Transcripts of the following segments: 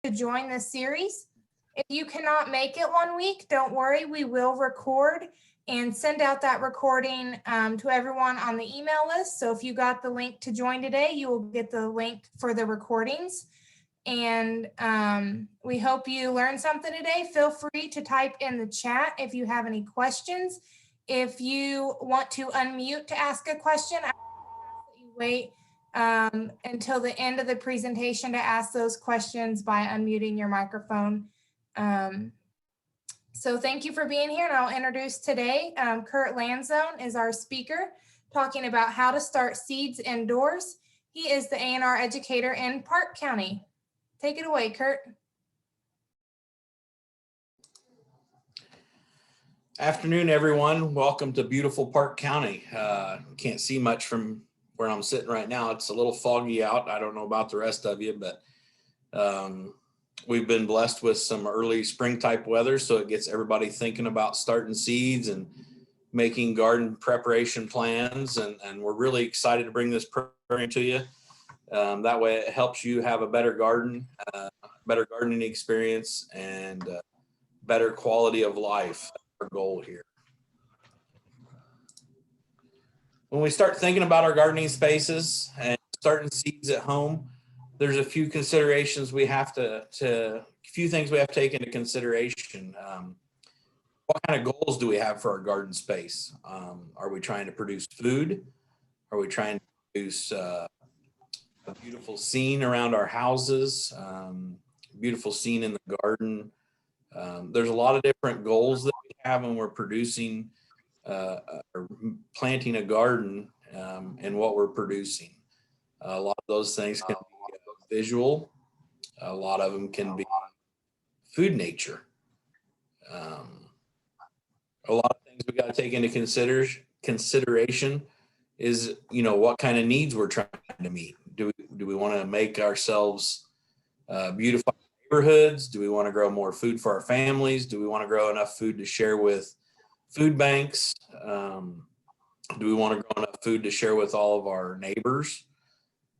to join this series. If you cannot make it one week, don't worry, we will record and send out that recording to everyone on the email list. So if you got the link to join today, you will get the link for the recordings. And we hope you learned something today. Feel free to type in the chat if you have any questions. If you want to unmute to ask a question, you wait until the end of the presentation to ask those questions by unmuting your microphone. So thank you for being here, and I'll introduce today. Kurt Lanzone is our speaker, talking about how to start seeds indoors. He is the A&R educator in Park County. Take it away, Kurt. Afternoon, everyone. Welcome to beautiful Park County. Can't see much from where I'm sitting right now. It's a little foggy out. I don't know about the rest of you, but we've been blessed with some early spring type weather, so it gets everybody thinking about starting seeds and making garden preparation plans. And we're really excited to bring this program to you. That way it helps you have a better garden, better gardening experience, and better quality of life. Our goal here. When we start thinking about our gardening spaces and starting seeds at home, there's a few considerations we have to few things we have to take into consideration. What kind of goals do we have for our garden space? Are we trying to produce food? Are we trying to produce a beautiful scene around our houses? Beautiful scene in the garden? There's a lot of different goals that we have when we're producing or planting a garden and what we're producing. A lot of those things can be visual. A lot of them can be food nature. A lot of things we got to take into consideration is, you know, what kind of needs we're trying to meet. Do we want to make ourselves beautiful neighborhoods? Do we want to grow more food for our families? Do we want to grow enough food to share with food banks? Do we want to grow enough food to share with all of our neighbors?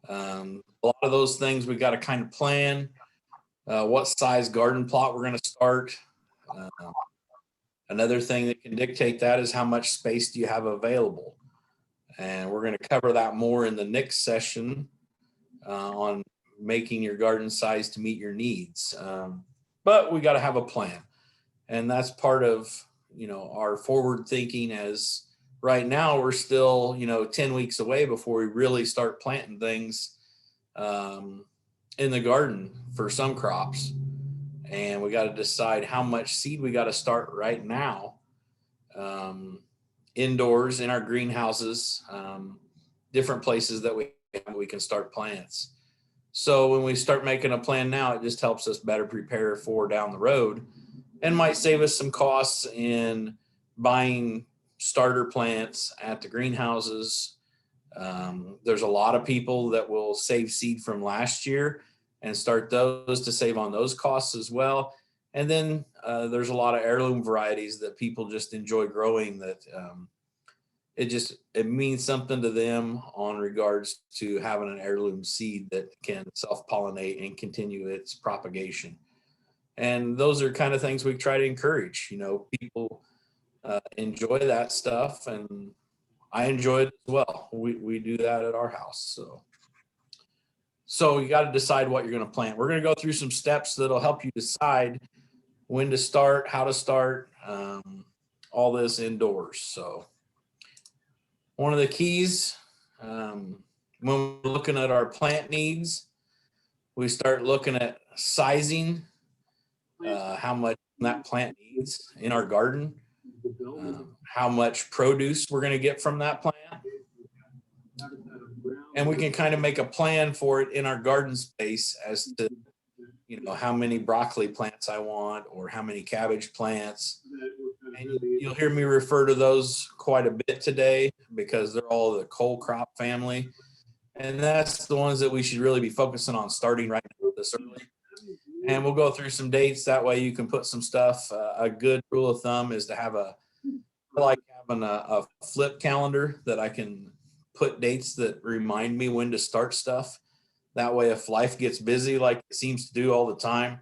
A lot of those things we got to kind of plan. What size garden plot we're going to start. Another thing that can dictate that is how much space do you have available. And we're going to cover that more in the next session on making your garden size to meet your needs. But we got to have a plan. And that's part of, you know, our forward thinking, as right now we're still, you know, 10 weeks away before we really start planting things in the garden for some crops. And we got to decide how much seed we got to start right now indoors in our greenhouses, different places that we can start plants. So when we start making a plan now, it just helps us better prepare for down the road and might save us some costs in buying starter plants at the greenhouses. There's a lot of people that will save seed from last year and start those to save on those costs as well. And then there's a lot of heirloom varieties that people just enjoy growing that it means something to them on regards to having an heirloom seed that can self-pollinate and continue its propagation. And those are kind of things we try to encourage. You know, people enjoy that stuff, and I enjoy it as well. We do that at our house. So you got to decide what you're going to plant. We're going to go through some steps that'll help you decide when to start, how to start, all this indoors. So one of the keys when we're looking at our plant needs, we start looking at sizing, how much that plant needs in our garden, how much produce we're going to get from that plant. And we can kind of make a plan for it in our garden space as to, you know, how many broccoli plants I want or how many cabbage plants. And you'll hear me refer to those quite a bit today because they're all the cole crop family. And that's the ones that we should really be focusing on starting right now this early. And we'll go through some dates. That way you can put some stuff. A good rule of thumb is to have I like having a flip calendar that I can put dates that remind me when to start stuff. That way, if life gets busy like it seems to do all the time,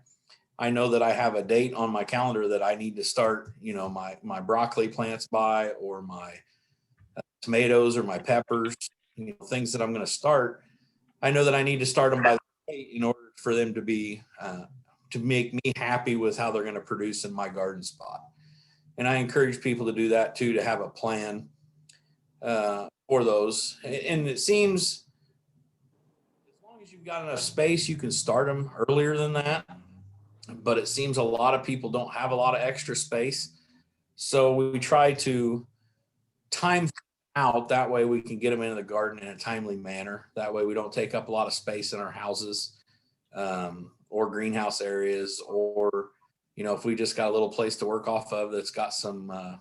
I know that I have a date on my calendar that I need to start, my broccoli plants by, or my tomatoes or my peppers, things that I'm going to start. I know that I need to start them by the date in order for them to be, to make me happy with how they're going to produce in my garden spot. And I encourage people to do that too, to have a plan for those. And it seems as long as you've got enough space, you can start them earlier than that. But it seems a lot of people don't have a lot of extra space. So we try to time out. That way we can get them into the garden in a timely manner. That way we don't take up a lot of space in our houses or greenhouse areas, or, if we just got a little place to work off of that's got some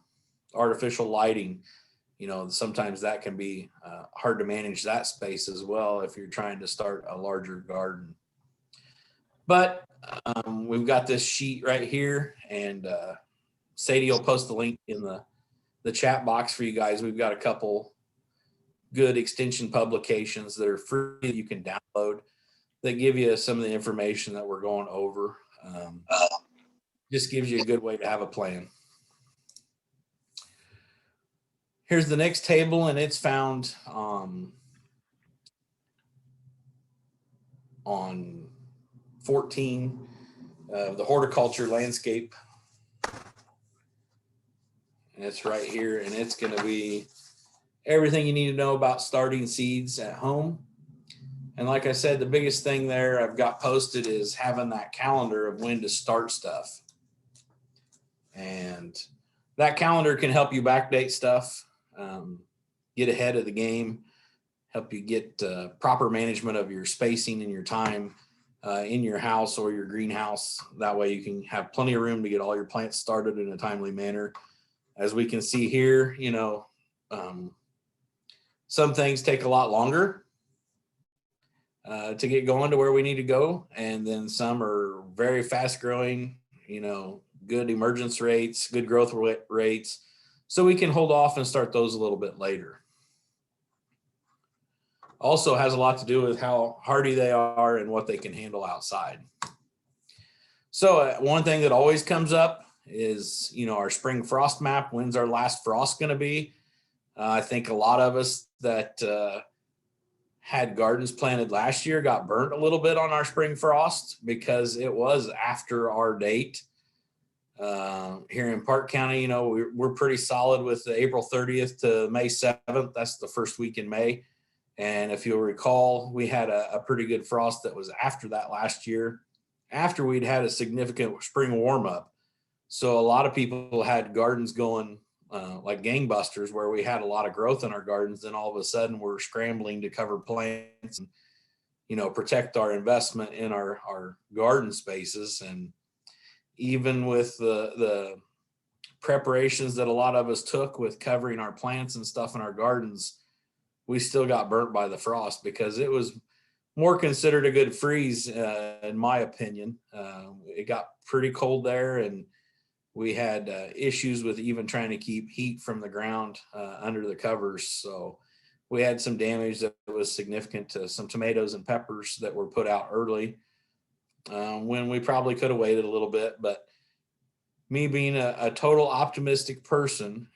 artificial lighting, sometimes that can be hard to manage that space as well if you're trying to start a larger garden. But we've got this sheet right here, and Sadie will post the link in the chat box for you guys. We've got a couple good extension publications that are free that you can download that give you some of the information that we're going over. Just gives you a good way to have a plan. Here's the next table, and it's found on 14 of the horticulture landscape. And it's right here, and it's going to be everything you need to know about starting seeds at home. And like I said, the biggest thing there I've got posted is having that calendar of when to start stuff. And that calendar can help you backdate stuff, get ahead of the game, help you get proper management of your spacing and your time in your house or your greenhouse. That way you can have plenty of room to get all your plants started in a timely manner. As we can see here, some things take a lot longer to get going to where we need to go. And then some are very fast growing, good emergence rates, good growth rates. So we can hold off and start those a little bit later. Also has a lot to do with how hardy they are and what they can handle outside. So one thing that always comes up is, our spring frost map. When's our last frost going to be? I think a lot of us that had gardens planted last year got burnt a little bit on our spring frost because it was after our date. Here in Park County, we're pretty solid with the April 30th to May 7th. That's the first week in May. And if you'll recall, we had a pretty good frost that was after that last year, after we'd had a significant spring warm up. So a lot of people had gardens going like gangbusters, where we had a lot of growth in our gardens. Then all of a sudden we're scrambling to cover plants and, protect our investment in our garden spaces. And even with the preparations that a lot of us took with covering our plants and stuff in our gardens, we still got burnt by the frost because it was more considered a good freeze, in my opinion. It got pretty cold there, and we had issues with even trying to keep heat from the ground under the covers. So we had some damage that was significant to some tomatoes and peppers that were put out early when we probably could have waited a little bit. But me being a total optimistic person,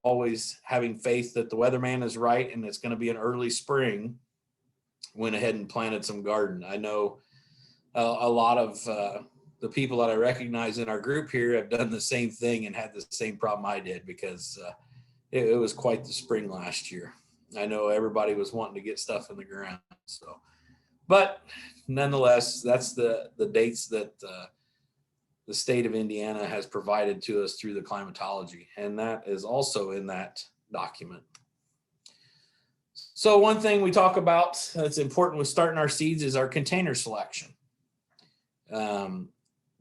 always having faith that the weatherman is right and it's going to be an early spring, went ahead and planted some garden. I know a lot of the people that I recognize in our group here have done the same thing and had the same problem I did, because it was quite the spring last year. I know everybody was wanting to get stuff in the ground. So, but nonetheless, that's the dates that the state of Indiana has provided to us through the climatology. And that is also in that document. So one thing we talk about that's important with starting our seeds is our container selection.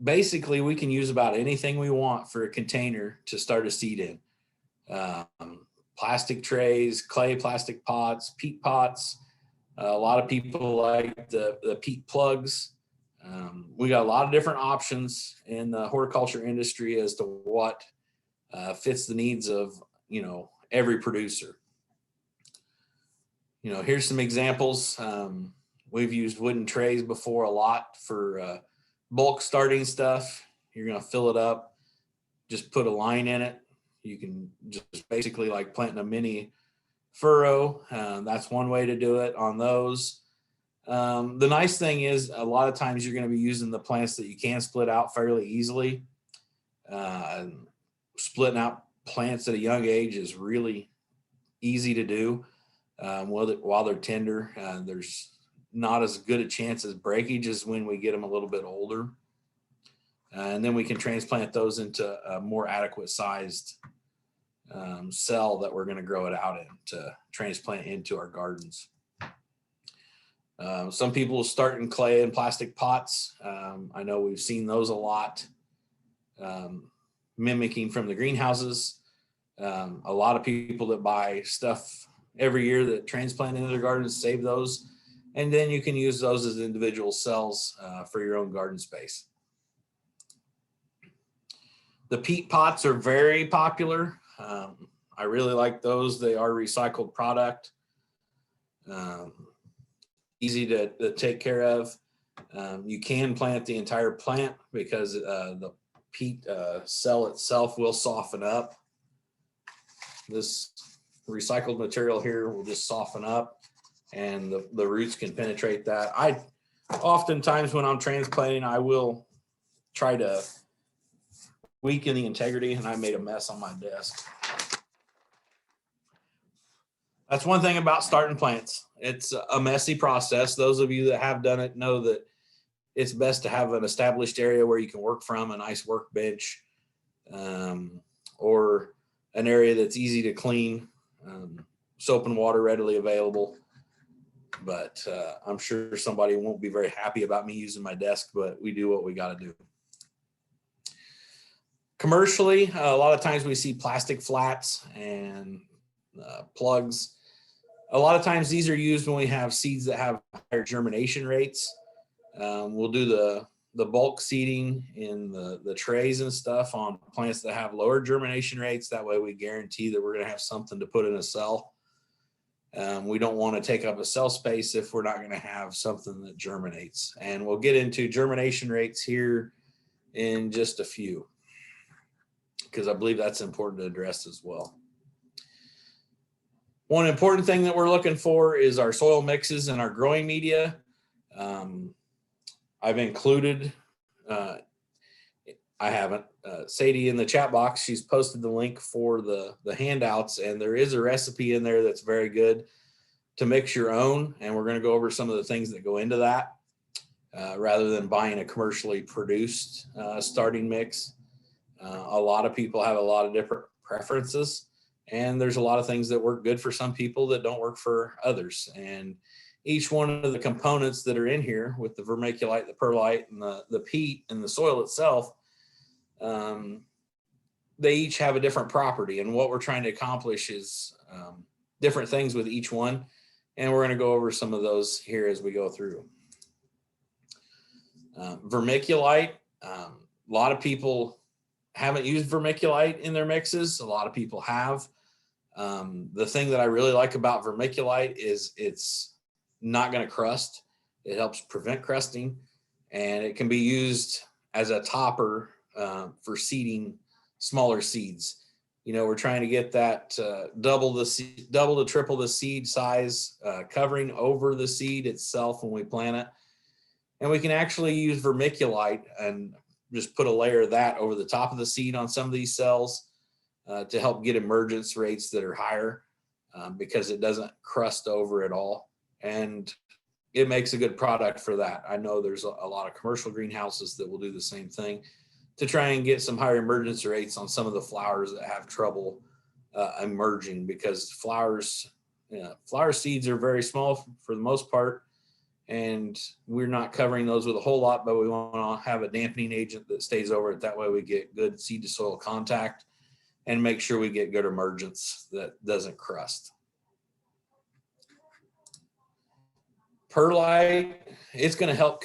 Basically, we can use about anything we want for a container to start a seed in. Plastic trays, clay plastic pots, peat pots. A lot of people like the peat plugs. We got a lot of different options in the horticulture industry as to what fits the needs of, every producer. Here's some examples. We've used wooden trays before a lot for bulk starting stuff. You're going to fill it up, just put a line in it. You can just basically like planting a mini furrow. That's one way to do it on those. The nice thing is a lot of times you're going to be using the plants that you can split out fairly easily. Splitting out plants at a young age is really easy to do while they're tender. There's not as good a chance as breakage as when we get them a little bit older. And then we can transplant those into a more adequate sized cell that we're going to grow it out in to transplant into our gardens. Some people start in clay and plastic pots. I know we've seen those a lot, mimicking from the greenhouses. A lot of people that buy stuff every year that transplant into their gardens save those, and then you can use those as individual cells for your own garden space. The peat pots are very popular. I really like those. They are recycled product. Easy to take care of. You can plant the entire plant because the peat cell itself will soften up. This recycled material here will just soften up and the roots can penetrate that. Oftentimes when I'm transplanting, I will try to weaken the integrity, and I made a mess on my desk. That's one thing about starting plants. It's a messy process. Those of you that have done it know that it's best to have an established area where you can work from, a nice workbench, or an area that's easy to clean, soap and water readily available. But I'm sure somebody won't be very happy about me using my desk, but we do what we got to do. Commercially, a lot of times we see plastic flats and plugs. A lot of times these are used when we have seeds that have higher germination rates. We'll do the bulk seeding in the trays and stuff on plants that have lower germination rates. That way we guarantee that we're going to have something to put in a cell. We don't want to take up a cell space if we're not going to have something that germinates. And we'll get into germination rates here in just a few, because I believe that's important to address as well. One important thing that we're looking for is our soil mixes and our growing media. I've included, I haven't, Sadie in the chat box, she's posted the link for the handouts, and there is a recipe in there that's very good to mix your own. And we're going to go over some of the things that go into that rather than buying a commercially produced starting mix. A lot of people have a lot of different preferences, and there's a lot of things that work good for some people that don't work for others. And each one of the components that are in here with the vermiculite, the perlite, and the peat and the soil itself, they each have a different property. And what we're trying to accomplish is different things with each one. And we're going to go over some of those here as we go through. Vermiculite, a lot of people haven't used vermiculite in their mixes. A lot of people have. The thing that I really like about vermiculite is it's not going to crust. It helps prevent crusting, and it can be used as a topper for seeding smaller seeds. You know, we're trying to get that double to triple the seed size covering over the seed itself when we plant it. And we can actually use vermiculite and just put a layer of that over the top of the seed on some of these cells to help get emergence rates that are higher because it doesn't crust over at all. And it makes a good product for that. I know there's a lot of commercial greenhouses that will do the same thing to try and get some higher emergence rates on some of the flowers that have trouble emerging, because flower seeds are very small for the most part. And we're not covering those with a whole lot, but we want to have a dampening agent that stays over it. That way we get good seed to soil contact and make sure we get good emergence that doesn't crust. Perlite, it's going to help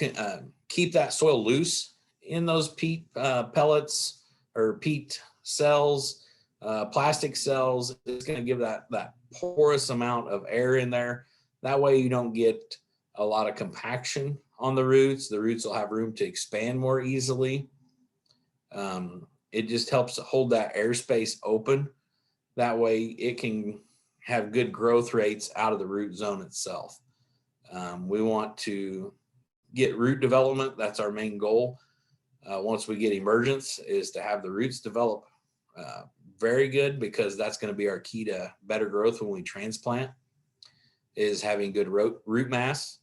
keep that soil loose in those peat pellets or peat cells, plastic cells. It's going to give that porous amount of air in there. That way you don't get a lot of compaction on the roots. The roots will have room to expand more easily. It just helps to hold that airspace open. That way it can have good growth rates out of the root zone itself. We want to get root development. That's our main goal. Once we get emergence, is to have the roots develop very good, because that's going to be our key to better growth when we transplant, is having good root mass.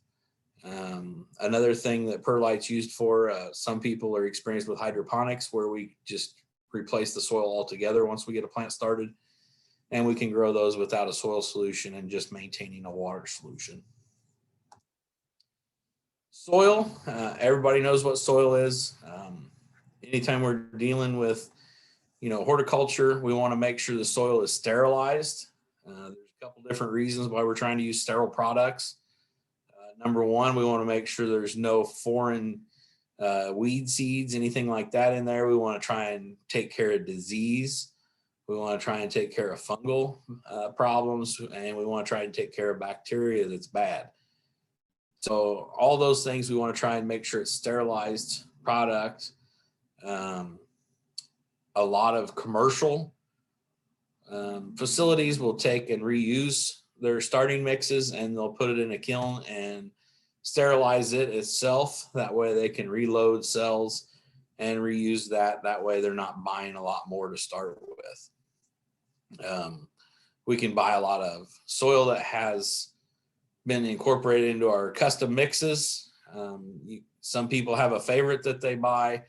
Another thing that perlite's used for, some people are experienced with hydroponics, where we just replace the soil altogether once we get a plant started, and we can grow those without a soil solution and just maintaining a water solution. Soil, everybody knows what soil is. Anytime we're dealing with, horticulture, we want to make sure the soil is sterilized. There's a couple different reasons why we're trying to use sterile products. Number one, we want to make sure there's no foreign weed seeds, anything like that in there. We want to try and take care of disease. We want to try and take care of fungal problems, and we want to try and take care of bacteria that's bad. So all those things, we want to try and make sure it's sterilized product. A lot of commercial facilities will take and reuse their starting mixes, and they'll put it in a kiln and sterilize it itself. That way they can reload cells and reuse that. That way they're not buying a lot more to start with. We can buy a lot of soil that has been incorporated into our custom mixes. Some people have a favorite that they buy.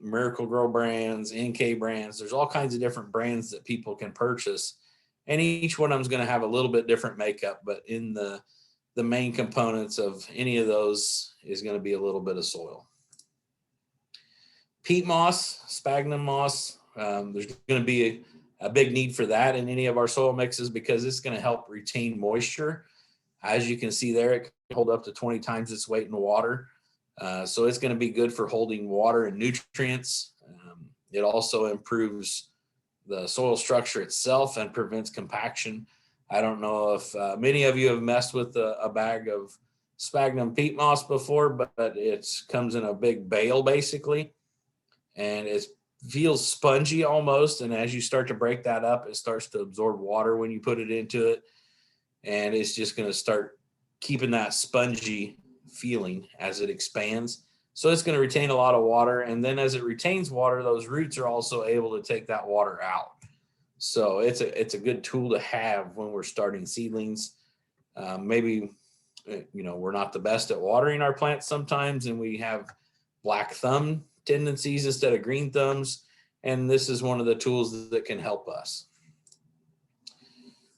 Miracle-Gro brands, NK brands. There's all kinds of different brands that people can purchase, and each one of them is going to have a little bit different makeup, but in the main components of any of those is going to be a little bit of soil. Peat moss, sphagnum moss, there's going to be a big need for that in any of our soil mixes, because it's going to help retain moisture. As you can see there, it can hold up to 20 times its weight in water. So it's going to be good for holding water and nutrients. It also improves the soil structure itself and prevents compaction. I don't know if many of you have messed with a bag of sphagnum peat moss before, but it comes in a big bale basically, and it feels spongy almost. And as you start to break that up, it starts to absorb water when you put it into it, and it's just going to start keeping that spongy feeling as it expands. So it's going to retain a lot of water, and then as it retains water, those roots are also able to take that water out. So it's a good tool to have when we're starting seedlings. Maybe we're not the best at watering our plants sometimes, and we have black thumb tendencies instead of green thumbs, and this is one of the tools that can help us.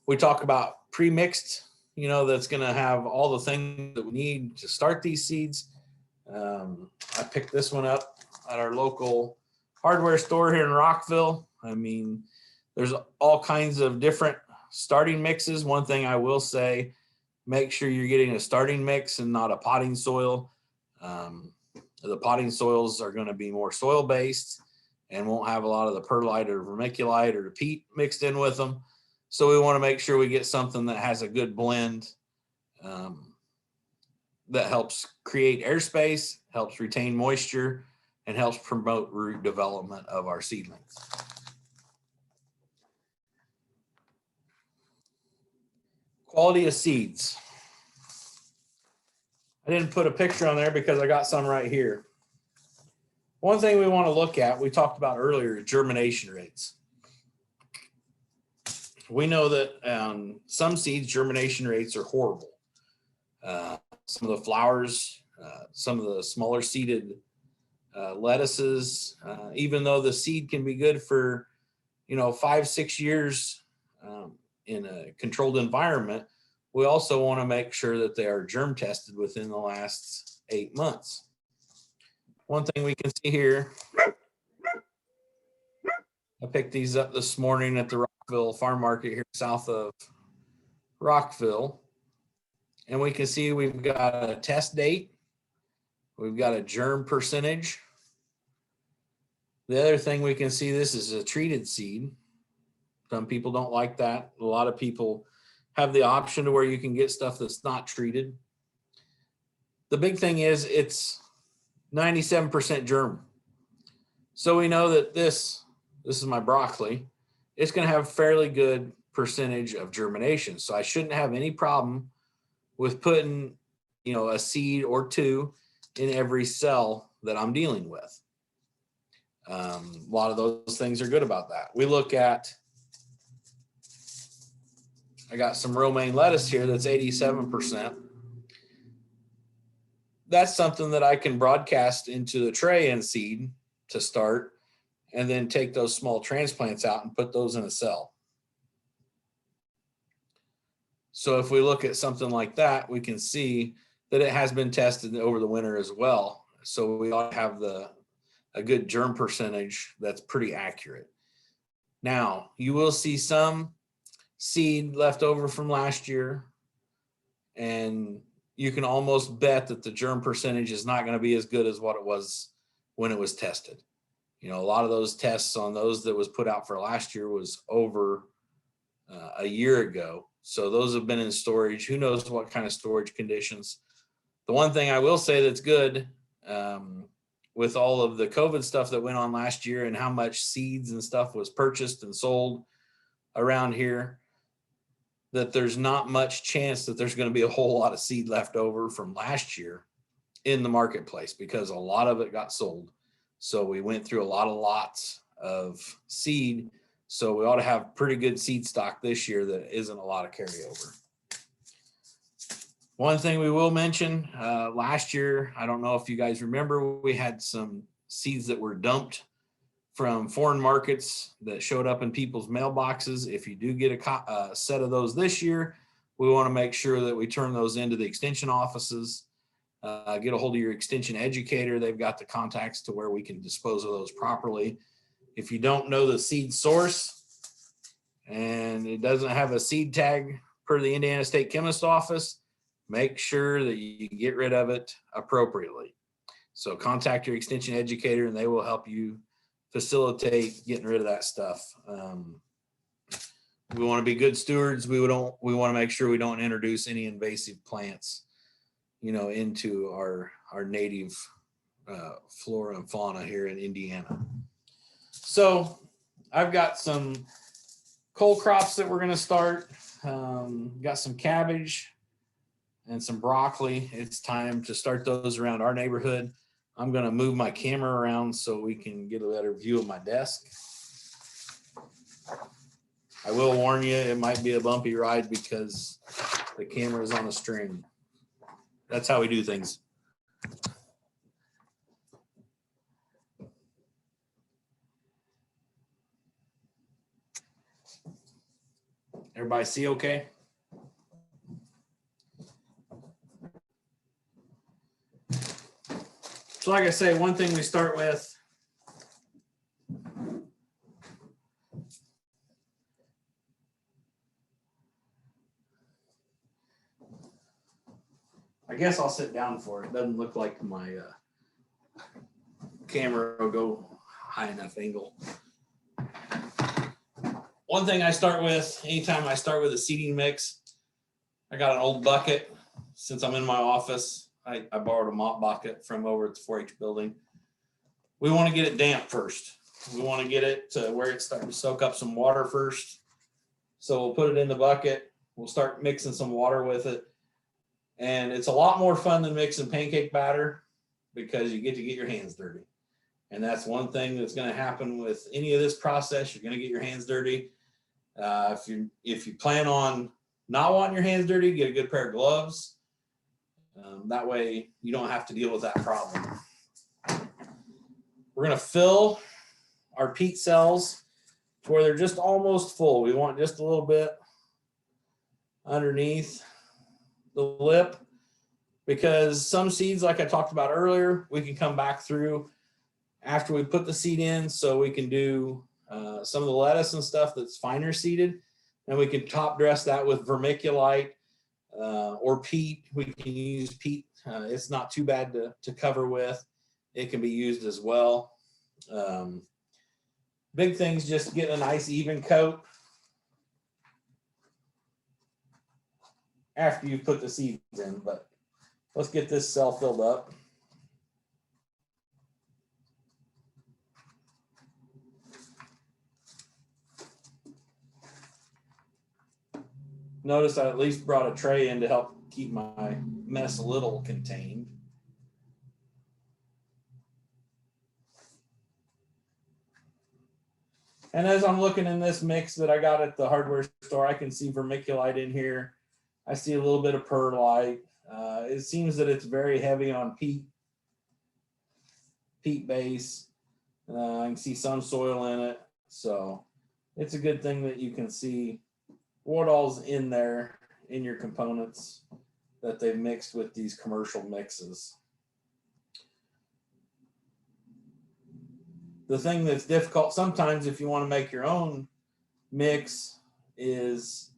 We talk about premixed, that's going to have all the things that we need to start these seeds. I picked this one up at our local hardware store here in Rockville. I mean, there's all kinds of different starting mixes. One thing I will say, make sure you're getting a starting mix and not a potting soil. The potting soils are going to be more soil based and won't have a lot of the perlite or vermiculite or the peat mixed in with them. So we want to make sure we get something that has a good blend, that helps create airspace, helps retain moisture, and helps promote root development of our seedlings. Quality of seeds. I didn't put a picture on there because I got some right here. One thing we want to look at, we talked about earlier, is germination rates. We know that some seeds, germination rates are horrible. Some of the flowers, some of the smaller seeded lettuces, even though the seed can be good for 5-6 years in a controlled environment, we also want to make sure that they are germ tested within the last 8 months. One thing we can see here, I picked these up this morning at the Rockville Farm Market here south of Rockville. And we can see we've got a test date. We've got a germ percentage. The other thing we can see, this is a treated seed. Some people don't like that. A lot of people have the option to where you can get stuff that's not treated. the big thing is it's 97% germ. So we know that this is my broccoli. It's going to have fairly good percentage of germination. So I shouldn't have any problem with putting, a seed or two in every cell that I'm dealing with. A lot of those things are good about that. We look at, I got some romaine lettuce here that's 87%. That's something that I can broadcast into the tray and seed to start, and then take those small transplants out and put those in a cell. So if we look at something like that, we can see that it has been tested over the winter as well. So we ought to have a good germ percentage that's pretty accurate. Now, you will see some seed left over from last year, and you can almost bet that the germ percentage is not going to be as good as what it was when it was tested. A lot of those tests on those that was put out for last year was over a year ago. So those have been in storage. Who knows what kind of storage conditions. The one thing I will say that's good, with all of the COVID stuff that went on last year and how much seeds and stuff was purchased and sold around here, that there's not much chance that there's going to be a whole lot of seed left over from last year in the marketplace, because a lot of it got sold. So we went through a lot of lots of seed. So we ought to have pretty good seed stock this year that isn't a lot of carryover. One thing we will mention, last year, I don't know if you guys remember, we had some seeds that were dumped from foreign markets that showed up in people's mailboxes. If you do get a set of those this year, we want to make sure that we turn those into the extension offices. Get a hold of your extension educator. They've got the contacts to where we can dispose of those properly. If you don't know the seed source and it doesn't have a seed tag per the Indiana State Chemist Office, make sure that you get rid of it appropriately. So contact your extension educator and they will help you facilitate getting rid of that stuff. We want to be good stewards. We want to make sure we don't introduce any invasive plants, into our native flora and fauna here in Indiana. So I've got some cole crops that we're going to start. Got some cabbage and some broccoli. It's time to start those around our neighborhood. I'm going to move my camera around so we can get a better view of my desk. I will warn you, it might be a bumpy ride because the camera is on a string. That's how we do things. Everybody see okay? So like I say, one thing we start with, I guess I'll sit down for it. It doesn't look like my camera will go high enough angle. One thing I start with, anytime I start with a seeding mix, I got an old bucket. Since I'm in my office, I borrowed a mop bucket from over at the 4-H building. We want to get it damp first. We want to get it to where it's starting to soak up some water first. So we'll put it in the bucket. We'll start mixing some water with it. And it's a lot more fun than mixing pancake batter because you get to get your hands dirty. And that's one thing that's going to happen with any of this process. You're going to get your hands dirty. If you plan on not wanting your hands dirty, get a good pair of gloves. That way you don't have to deal with that problem. We're going to fill our peat cells to where they're just almost full. We want just a little bit underneath the lip, because some seeds, like I talked about earlier, we can come back through after we put the seed in, so we can do some of the lettuce and stuff that's finer seeded, and we can top dress that with vermiculite or peat. We can use peat. It's not too bad to cover with. It can be used as well. Big thing's just getting a nice even coat after you put the seeds in, but let's get this cell filled up. Notice I at least brought a tray in to help keep my mess a little contained. And as I'm looking in this mix that I got at the hardware store, I can see vermiculite in here. I see a little bit of perlite. It seems that it's very heavy on peat base. I can see some soil in it. So it's a good thing that you can see what all's in there in your components that they've mixed with these commercial mixes. The thing that's difficult sometimes if you want to make your own mix is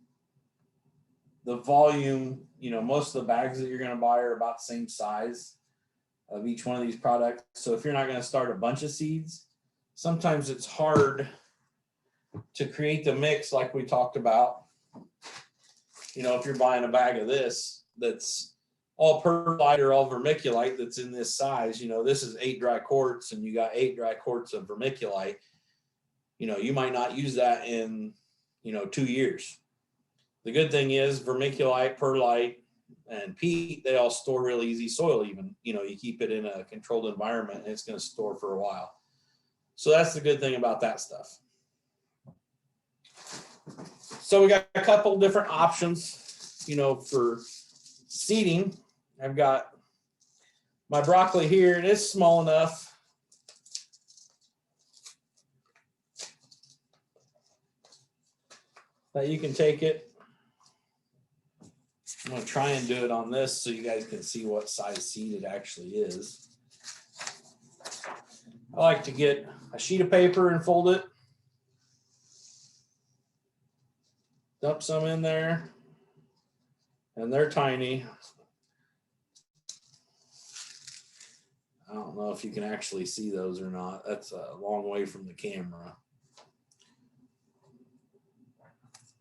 the volume. You know, most of the bags that you're going to buy are about the same size of each one of these products. So if you're not going to start a bunch of seeds, sometimes it's hard to create the mix like we talked about. You know, if you're buying a bag of this that's all perlite or all vermiculite that's in this size, you know, this is 8 dry quarts and you got 8 dry quarts of vermiculite, you know, you might not use that in, you know, 2 years. The good thing is vermiculite, perlite, and peat, they all store real easy soil even. You know, you keep it in a controlled environment and it's going to store for a while. So that's the good thing about that stuff. So we got a couple different options, you know, for seeding. I've got my broccoli here, and it's small enough that you can take it. I'm going to try and do it on this so you guys can see what size seed it actually is. I like to get a sheet of paper and fold it. Dump some in there, and they're tiny. I don't know if you can actually see those or not. That's a long way from the camera.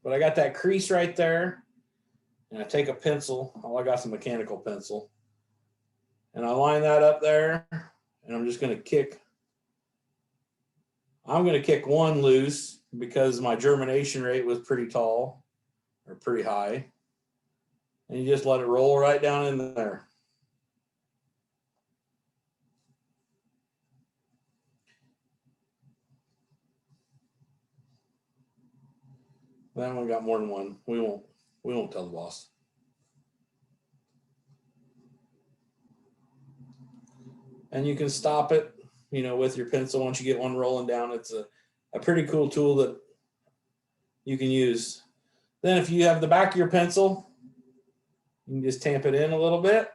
But I got that crease right there, and I take a pencil. Oh, I got some mechanical pencil, and I line that up there, and I'm just going to kick. I'm going to kick one loose because my germination rate was pretty tall or pretty high. And you just let it roll right down in there. That one got more than one. We won't tell the boss. And you can stop it, you know, with your pencil once you get one rolling down. It's a pretty cool tool that you can use. Then if you have the back of your pencil, you can just tamp it in a little bit.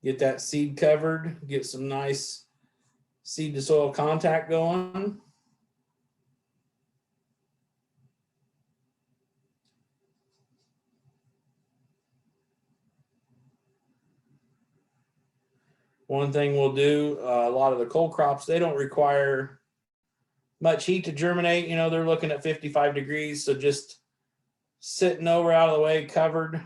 Get that seed covered, get some nice seed to soil contact going. One thing we'll do, a lot of the cold crops, they don't require much heat to germinate. You know, they're looking at 55 degrees. So just sitting over out of the way, covered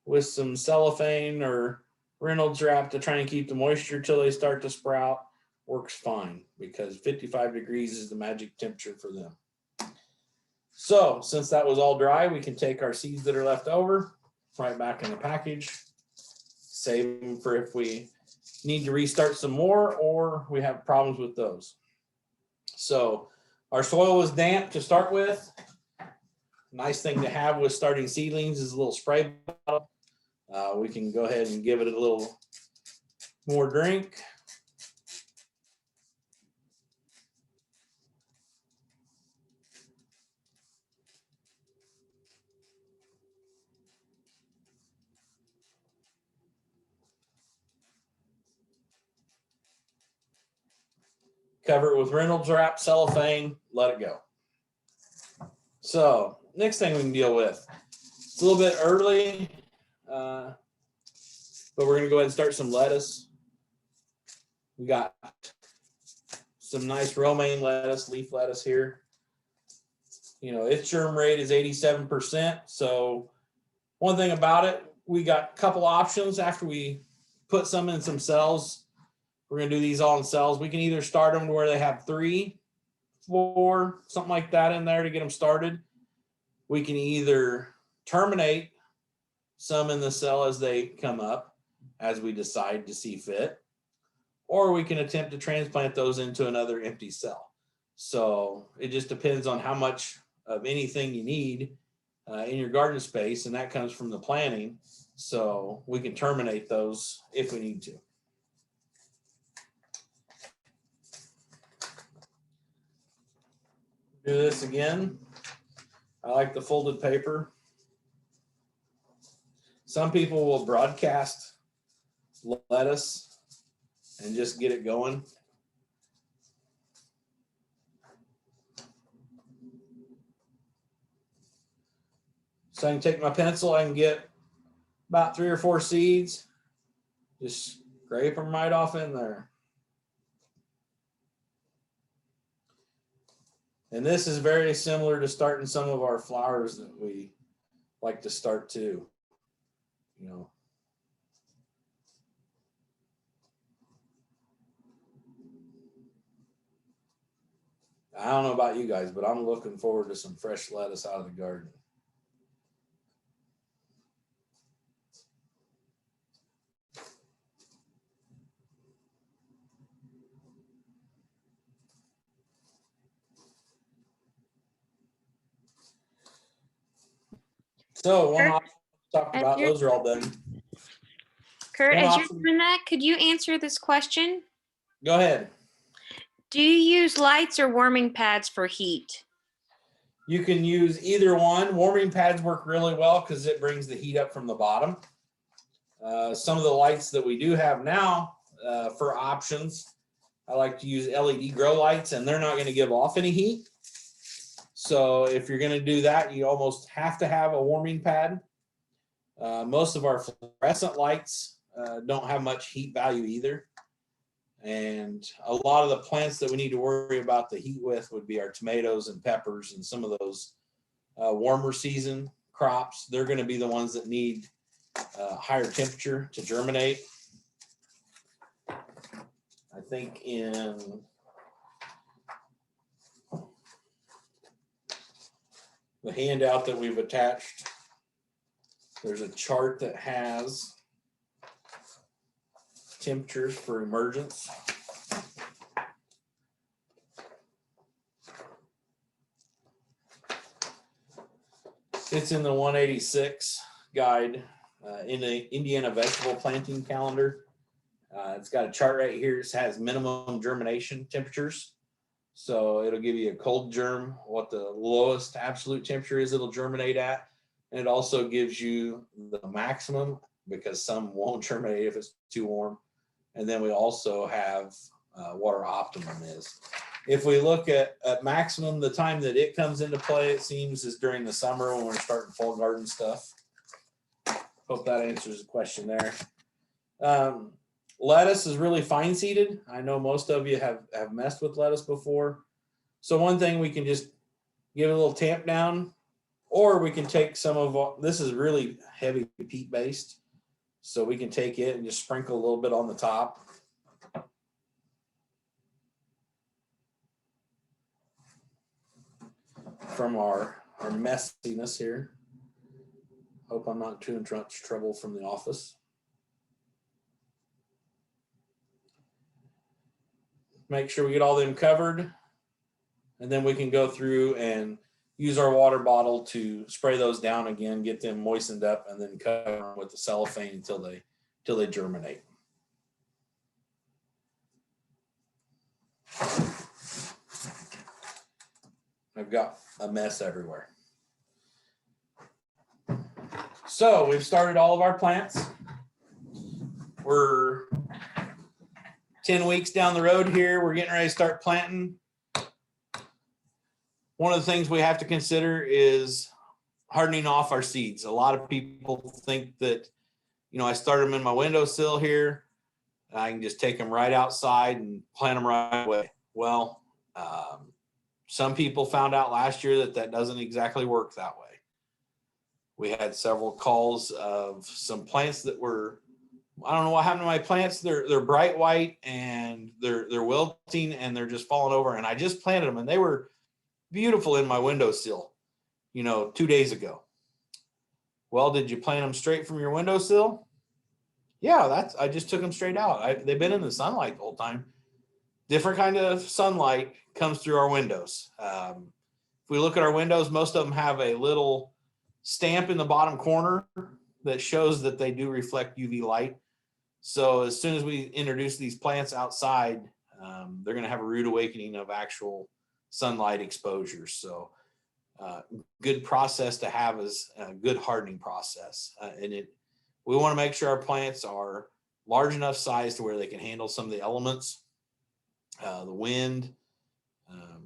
with some cellophane or Reynolds wrap to try and keep the moisture till they start to sprout, works fine because 55 degrees is the magic temperature for them. So since that was all dry, we can take our seeds that are left over right back in the package, save them for if we need to restart some more or we have problems with those. So our soil was damp to start with. Nice thing to have with starting seedlings is a little spray bottle. We can go ahead and give it a little more drink. Cover it with Reynolds wrap, cellophane, let it go. So next thing we can deal with, it's a little bit early, but we're going to go ahead and start some lettuce. We got some nice romaine lettuce, leaf lettuce here. You know, its germ rate is 87%. So One thing about it, we got a couple options after we put some in some cells. We're going to do these all in cells. We can either start them to where they have 3, 4, something like that in there to get them started. We can either terminate some in the cell as they come up, as we decide to see fit, or we can attempt to transplant those into another empty cell. So it just depends on how much of anything you need in your garden space, and that comes from the planning. So we can terminate those if we need to. Do this again. I like the folded paper. Some people will broadcast lettuce and just get it going. So I can take my pencil, I can get about 3 or 4 seeds, just scrape them right off in there. And this is very similar to starting some of our flowers that we like to start too. You know, I don't know about you guys, but I'm looking forward to some fresh lettuce out of the garden. So one option we talked about, those are all done. Kurt, One as you're option- doing that, could you answer this question? Go ahead. Do you use lights or warming pads for heat? You can use either one. Warming pads work really well because it brings the heat up from the bottom. Some of the lights that we do have now for options, I like to use LED grow lights, and they're not going to give off any heat. So if you're going to do that, you almost have to have a warming pad. Most of our fluorescent lights don't have much heat value either. And a lot of the plants that we need to worry about the heat with would be our tomatoes and peppers and some of those warmer season crops. They're going to be the ones that need higher temperature to germinate. I think in the handout that we've attached, there's a chart that has temperatures for emergence. It's in the 186 guide in the Indiana vegetable planting calendar. It's got a chart right here. It has minimum germination temperatures. So it'll give you a cold germ, what the lowest absolute temperature is it'll germinate at. And it also gives you the maximum, because some won't germinate if it's too warm. And then we also have what our optimum is. If we look at maximum, the time that it comes into play, it seems, is during the summer when we're starting fall garden stuff. Hope that answers the question there. Lettuce is really fine seeded. I know most of you have messed with lettuce before. So one thing, we can just give it a little tamp down, or we can take some of, this is really heavy peat based. So we can take it and just sprinkle a little bit on the top. From our messiness here. Hope I'm not too in trouble from the office. Make sure we get all them covered, and then we can go through and use our water bottle to spray those down again, get them moistened up, and then cover them with the cellophane until they germinate. I've got a mess everywhere. So we've started all of our plants. We're 10 weeks down the road here. We're getting ready to start planting. One of the things we have to consider is hardening off our seeds. A lot of people think that, you know, I start them in my windowsill here, I can just take them right outside and plant them right away. Well, some people found out last year that doesn't exactly work that way. We had several calls of some plants that were, I don't know what happened to my plants. They're bright white and they're wilting and they're just falling over. And I just planted them and they were beautiful in my windowsill, 2 days ago. Well, did you plant them straight from your windowsill? Yeah, I just took them straight out. They've been in the sunlight the whole time. Different kind of sunlight comes through our windows. If we look at our windows, most of them have a little stamp in the bottom corner that shows that they do reflect UV light. So as soon as we introduce these plants outside, they're going to have a rude awakening of actual sunlight exposure. So good process to have is a good hardening process. We want to make sure our plants are large enough size to where they can handle some of the elements. The wind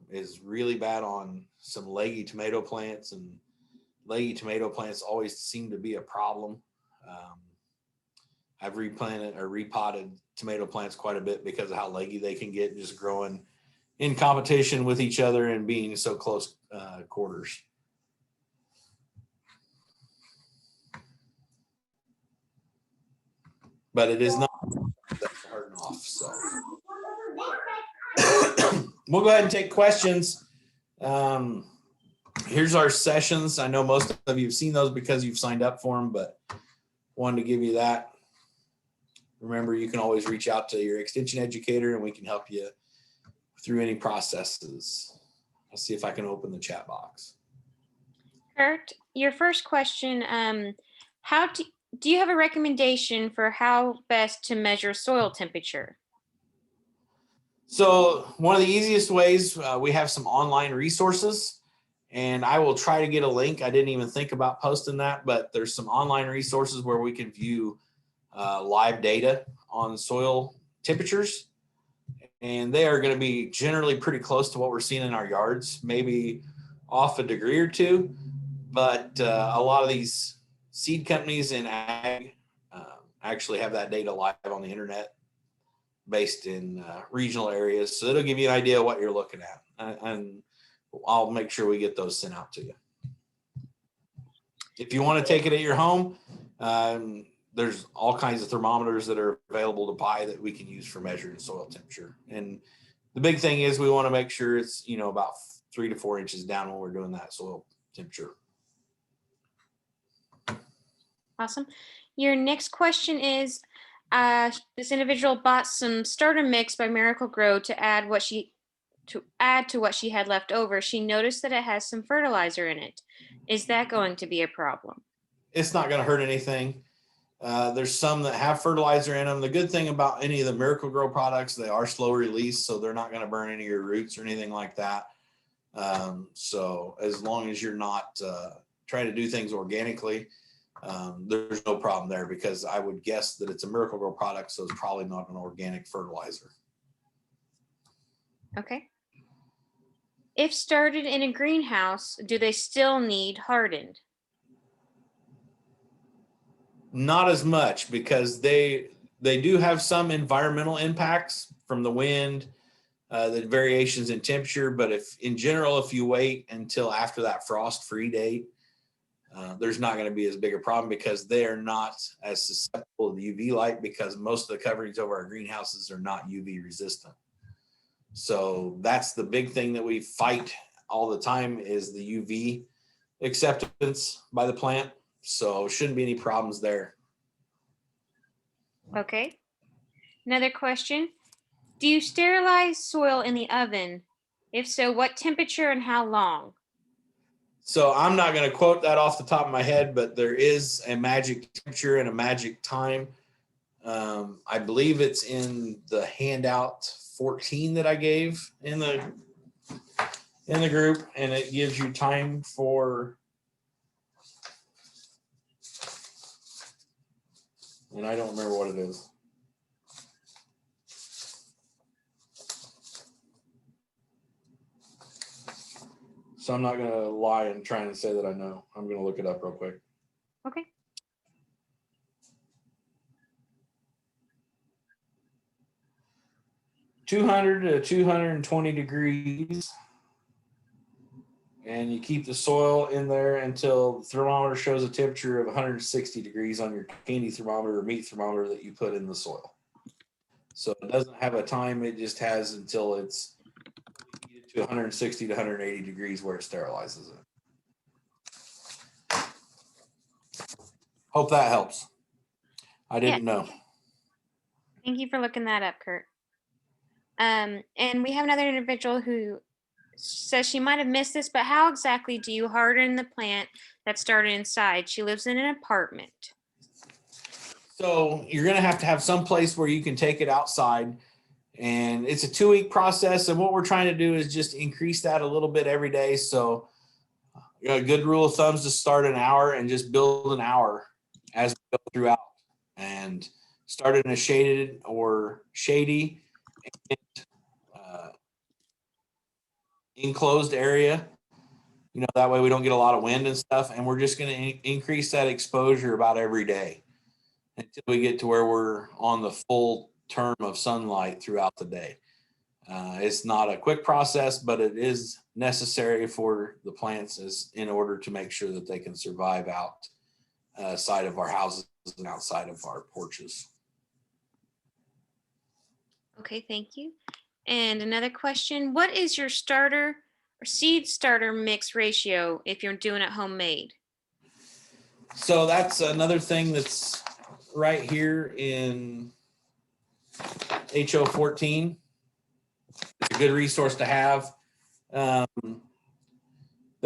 is really bad on some leggy tomato plants, and leggy tomato plants always seem to be a problem. I've replanted or repotted tomato plants quite a bit because of how leggy they can get, just growing in competition with each other and being so close quarters. But it is not harden off. So we'll go ahead and take questions. Here's our sessions. I know most of you have seen those because you've signed up for them, but wanted to give you that. Remember, you can always reach out to your extension educator and we can help you through any processes. I'll see if I can open the chat box. Kurt, your first question, do you have a recommendation for how best to measure soil temperature? So one of the easiest ways, we have some online resources, and I will try to get a link. I didn't even think about posting that, but there's some online resources where we can view live data on soil temperatures, and they are going to be generally pretty close to what we're seeing in our yards, maybe off a degree or two, but a lot of these seed companies in ag actually have that data live on the internet based in regional areas. So it'll give you an idea of what you're looking at. And I'll make sure we get those sent out to you. If you want to take it at your home, there's all kinds of thermometers that are available to buy that we can use for measuring soil temperature. And the big thing is we want to make sure it's, about 3 to 4 inches down when we're doing that soil temperature. Awesome. Your next question is, this individual bought some starter mix by Miracle-Gro to add to what she had left over. She noticed that it has some fertilizer in it. Is that going to be a problem? It's not going to hurt anything. There's some that have fertilizer in them. The good thing about any of the Miracle-Gro products, they are slow release, so they're not going to burn any of your roots or anything like that. So as long as you're not trying to do things organically, there's no problem there, because I would guess that it's a Miracle-Gro product, so it's probably not an organic fertilizer. Okay. If started in a greenhouse, do they still need hardened? Not as much, because they do have some environmental impacts from the wind, the variations in temperature. But if you wait until after that frost-free date, there's not going to be as big a problem, because they are not as susceptible to the UV light, because most of the coverings over our greenhouses are not UV resistant. So that's the big thing that we fight all the time, is the UV acceptance by the plant. So shouldn't be any problems there. Okay. Another question. Do you sterilize soil in the oven? If so, what temperature and how long? So I'm not going to quote that off the top of my head, but there is a magic temperature and a magic time. I believe it's in the handout 14 that I gave in the group, and it gives you time for, and I don't remember what it is. So I'm not going to lie and try and say that I know. I'm going to look it up real quick. Okay. (200 to 220 degrees) and you keep the soil in there until the thermometer shows a temperature of 160 degrees on your candy thermometer or meat thermometer that you put in the soil. So it doesn't have a time, it just has until it's heated to 160 to 180 degrees where it sterilizes it. Hope that helps. I didn't know. Thank you for looking that up, Kurt. And we have another individual who says she might have missed this, but how exactly do you harden the plant that started inside? She lives in an apartment. So you're going to have some place where you can take it outside, and it's a 2-week process. And what we're trying to do is just increase that a little bit every day. So a good rule of thumb is to start an hour and just build an hour as we go throughout, and start in a shaded or shady and, enclosed area. That way we don't get a lot of wind and stuff. And we're just going to increase that exposure about every day until we get to where we're on the full term of sunlight throughout the day. It's not a quick process, but it is necessary for the plants in order to make sure that they can survive outside of our houses and outside of our porches. Okay, thank you. And another question, what is your starter or seed starter mix ratio if you're doing it homemade? So that's another thing that's right here in HO 14. It's a good resource to have. They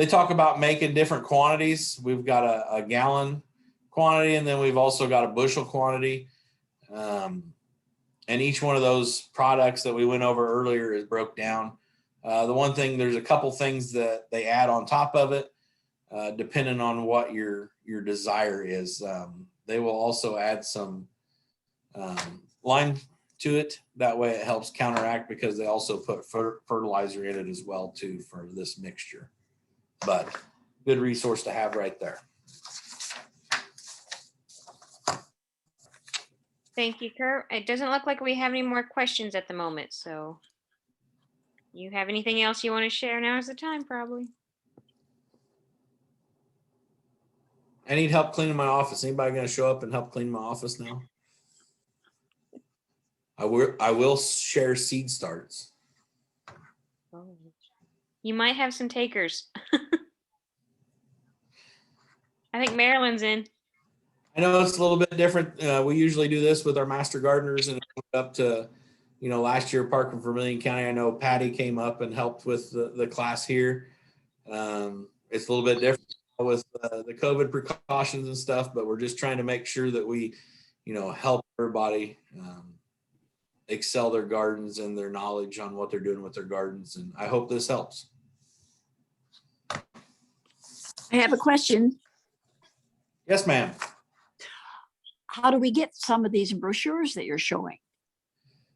talk about making different quantities. We've got a gallon quantity, and then we've also got a bushel quantity. And each one of those products that we went over earlier is broke down. The one thing, there's a couple things that they add on top of it, depending on what your desire is. They will also add some lime to it. That way it helps counteract, because they also put fertilizer in it as well too for this mixture. But good resource to have right there. Thank you, Kurt. It doesn't look like we have any more questions at the moment. So you have anything else you want to share? Now is the time, probably. I need help cleaning my office. Anybody going to show up and help clean my office now? I will share seed starts. You might have some takers. I think Marilyn's in. I know it's a little bit different. We usually do this with our master gardeners, and up to, last year, Park and Vermilion County, I know Patty came up and helped with the class here. It's a little bit different with the COVID precautions and stuff, but we're just trying to make sure that we, help everybody excel their gardens and their knowledge on what they're doing with their gardens. And I hope this helps. I have a question. Yes, ma'am. How do we get some of these brochures that you're showing?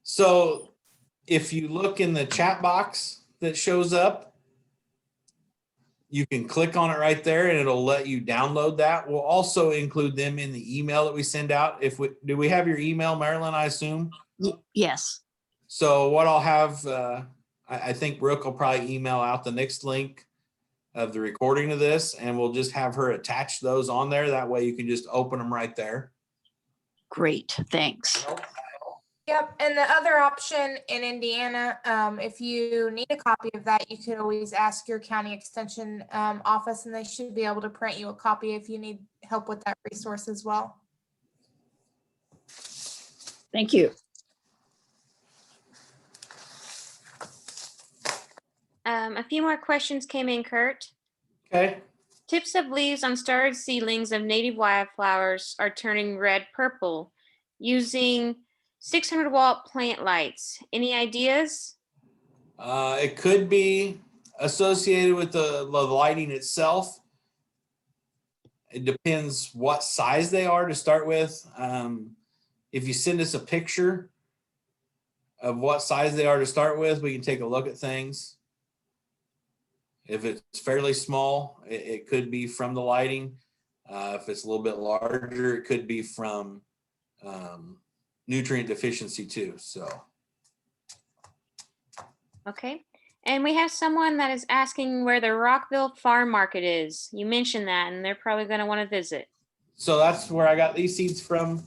So if you look in the chat box that shows up, you can click on it right there and it'll let you download that. We'll also include them in the email that we send out. Do we have your email, Marilyn, I assume? Yes. So what I'll have, I think Brooke will probably email out the next link of the recording of this, and we'll just have her attach those on there. That way you can just open them right there. Great, thanks. Yep, and the other option in Indiana, if you need a copy of that, you could always ask your county extension office, and they should be able to print you a copy if you need help with that resource as well. Thank you. A few more questions came in, Kurt. Okay. Tips of leaves on started seedlings of native wildflowers are turning red-purple using 600-watt plant lights. Any ideas? It could be associated with the lighting itself. It depends what size they are to start with. If you send us a picture of what size they are to start with, we can take a look at things. If it's fairly small, it could be from the lighting. If it's a little bit larger, it could be from nutrient deficiency too. So. Okay. And we have someone that is asking where the Rockville Farm Market is. You mentioned that, and they're probably going to want to visit. So that's where I got these seeds from.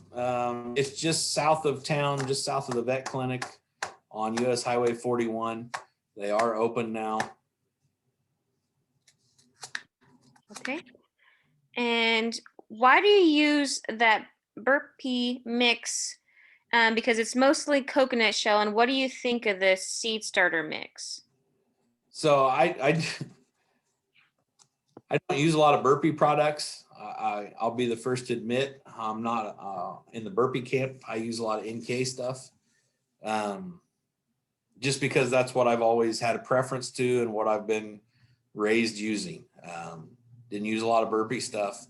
It's just south of town, just south of the vet clinic on US Highway 41. They are open now. Okay. And why do you use that burpee mix? Because it's mostly coconut shell. And what do you think of this seed starter mix? So I don't use a lot of burpee products. I'll be the first to admit I'm not in the burpee camp. I use a lot of NK stuff, just because that's what I've always had a preference to and what I've been raised using. Didn't use a lot of burpee stuff.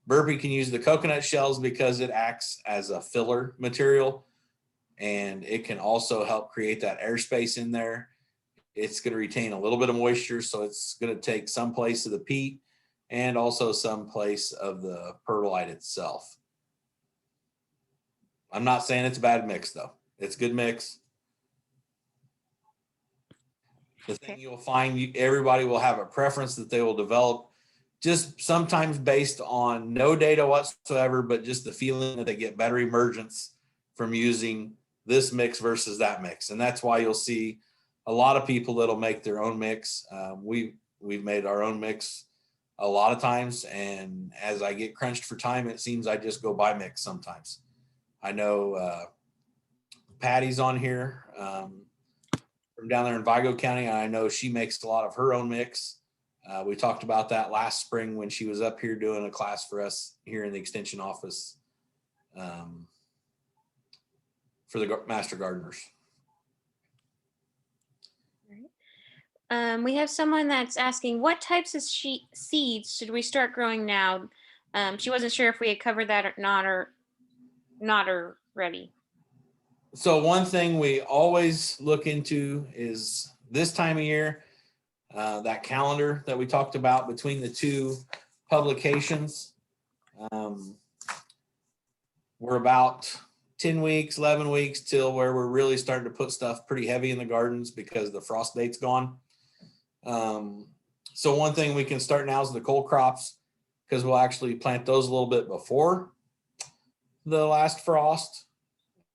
Burpee can use the coconut shells because it acts as a filler material, and it can also help create that airspace in there. It's going to retain a little bit of moisture, so it's going to take some place of the peat and also some place of the perlite itself. I'm not saying it's a bad mix, though. It's a good mix. The thing you'll find, everybody will have a preference that they will develop, just sometimes based on no data whatsoever, but just the feeling that they get better emergence from using this mix versus that mix. And that's why you'll see a lot of people that'll make their own mix. We've made our own mix a lot of times, and as I get crunched for time, it seems I just go buy mix sometimes. I know Patty's on here from down there in Vigo County, and I know she makes a lot of her own mix. We talked about that last spring when she was up here doing a class for us here in the extension office for the master gardeners. We have someone that's asking, what types of seeds should we start growing now? She wasn't sure if we had covered that or not already. So one thing we always look into is this time of year, that calendar that we talked about between the two publications. We're about 10 weeks, 11 weeks till where we're really starting to put stuff pretty heavy in the gardens because the frost date's gone. So one thing we can start now is the cold crops, because we'll actually plant those a little bit before the last frost,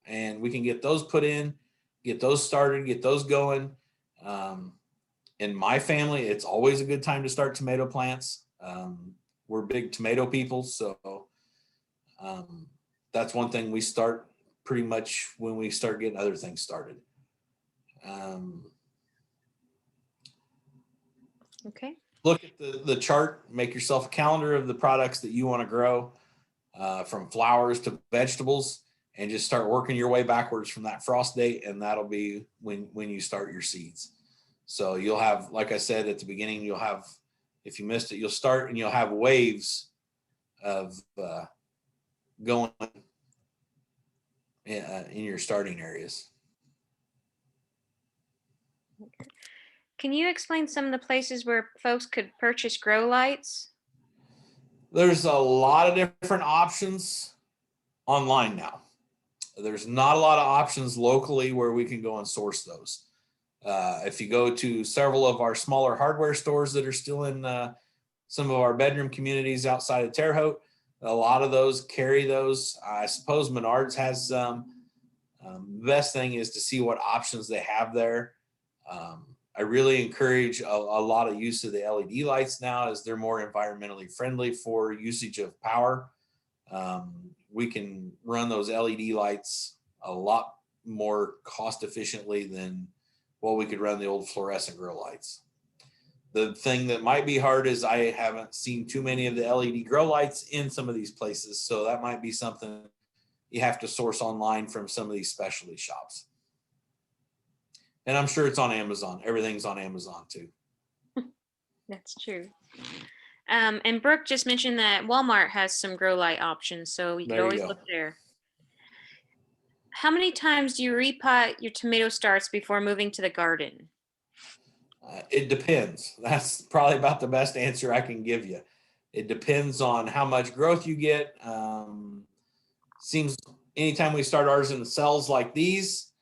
and we can get those put in, get those started, get those going. In my family, it's always a good time to start tomato plants. We're big tomato people, so that's one thing we start pretty much when we start getting other things started. Okay. Look at the chart, make yourself a calendar of the products that you want to grow, from flowers to vegetables, and just start working your way backwards from that frost date, and that'll be when you start your seeds. So you'll have, like I said at the beginning, you'll have, if you missed it, you'll start and you'll have waves of going in your starting areas. Can you explain some of the places where folks could purchase grow lights? There's a lot of different options online now. There's not a lot of options locally where we can go and source those. If you go to several of our smaller hardware stores that are still in some of our bedroom communities outside of Terre Haute, a lot of those carry those. I suppose Menards has some. The best thing is to see what options they have there. I really encourage a lot of use of the LED lights now, as they're more environmentally friendly for usage of power. We can run those LED lights a lot more cost efficiently than what we could run the old fluorescent grow lights. The thing that might be hard is I haven't seen too many of the LED grow lights in some of these places. So that might be something you have to source online from some of these specialty shops. And I'm sure it's on Amazon. Everything's on Amazon too. That's true. And Brooke just mentioned that Walmart has some grow light options, so you could always look there. How many times do you repot your tomato starts before moving to the garden? It depends. That's probably about the best answer I can give you. It depends on how much growth you get. Seems anytime we start ours in the cells like these,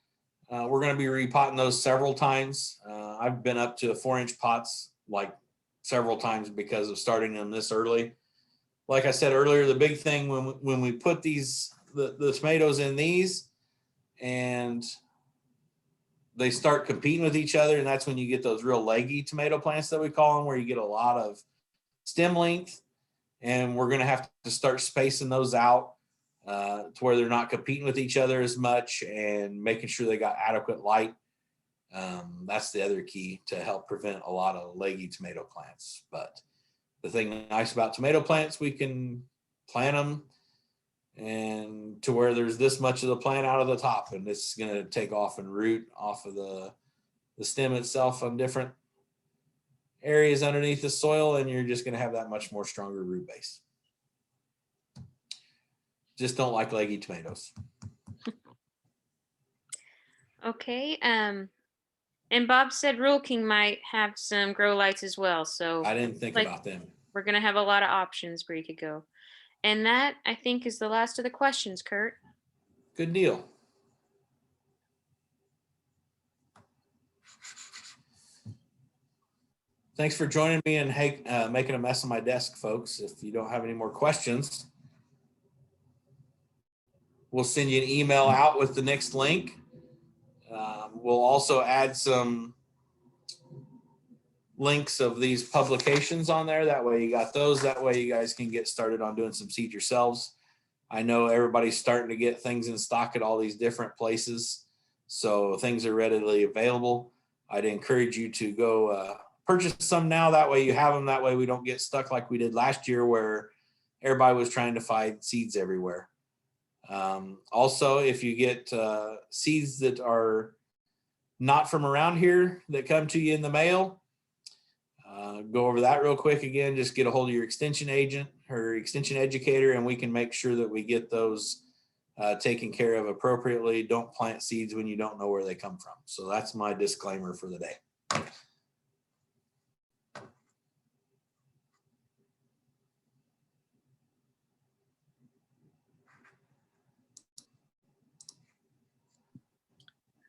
we're going to be repotting those several times. I've been up to 4-inch pots like several times because of starting them this early. Like I said earlier, the big thing when we put the tomatoes in these and they start competing with each other, and that's when you get those real leggy tomato plants that we call them, where you get a lot of stem length, and we're going to have to start spacing those out to where they're not competing with each other as much and making sure they got adequate light. That's the other key to help prevent a lot of leggy tomato plants. But the thing nice about tomato plants, we can plant them and to where there's this much of the plant out of the top, and it's going to take off and root off of the stem itself on different areas underneath the soil, and you're just going to have that much more stronger root base. Just don't like leggy tomatoes. Okay. And Bob said Rural King might have some grow lights as well. So I didn't think about them. We're going to have a lot of options where you could go. And that, I think, is the last of the questions, Kurt. Good deal. Thanks for joining me and making a mess of my desk, folks. If you don't have any more questions, we'll send you an email out with the next link. We'll also add some links of these publications on there. That way you got those. That way you guys can get started on doing some seed yourselves. I know everybody's starting to get things in stock at all these different places, so things are readily available. I'd encourage you to go purchase some now. That way you have them. That way we don't get stuck like we did last year where everybody was trying to find seeds everywhere. Also, if you get seeds that are not from around here that come to you in the mail, go over that real quick again. Just get a hold of your extension agent or extension educator, and we can make sure that we get those taken care of appropriately. Don't plant seeds when you don't know where they come from. So that's my disclaimer for the day.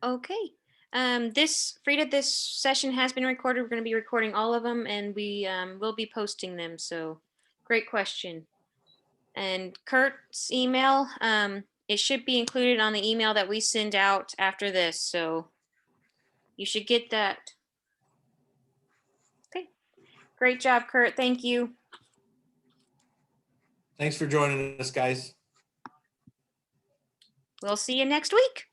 Okay. This session has been recorded. We're going to be recording all of them, and we will be posting them. So great question. And Kurt's email, it should be included on the email that we send out after this. So you should get that. Okay. Great job, Kurt. Thank you. Thanks for joining us, guys. We'll see you next week.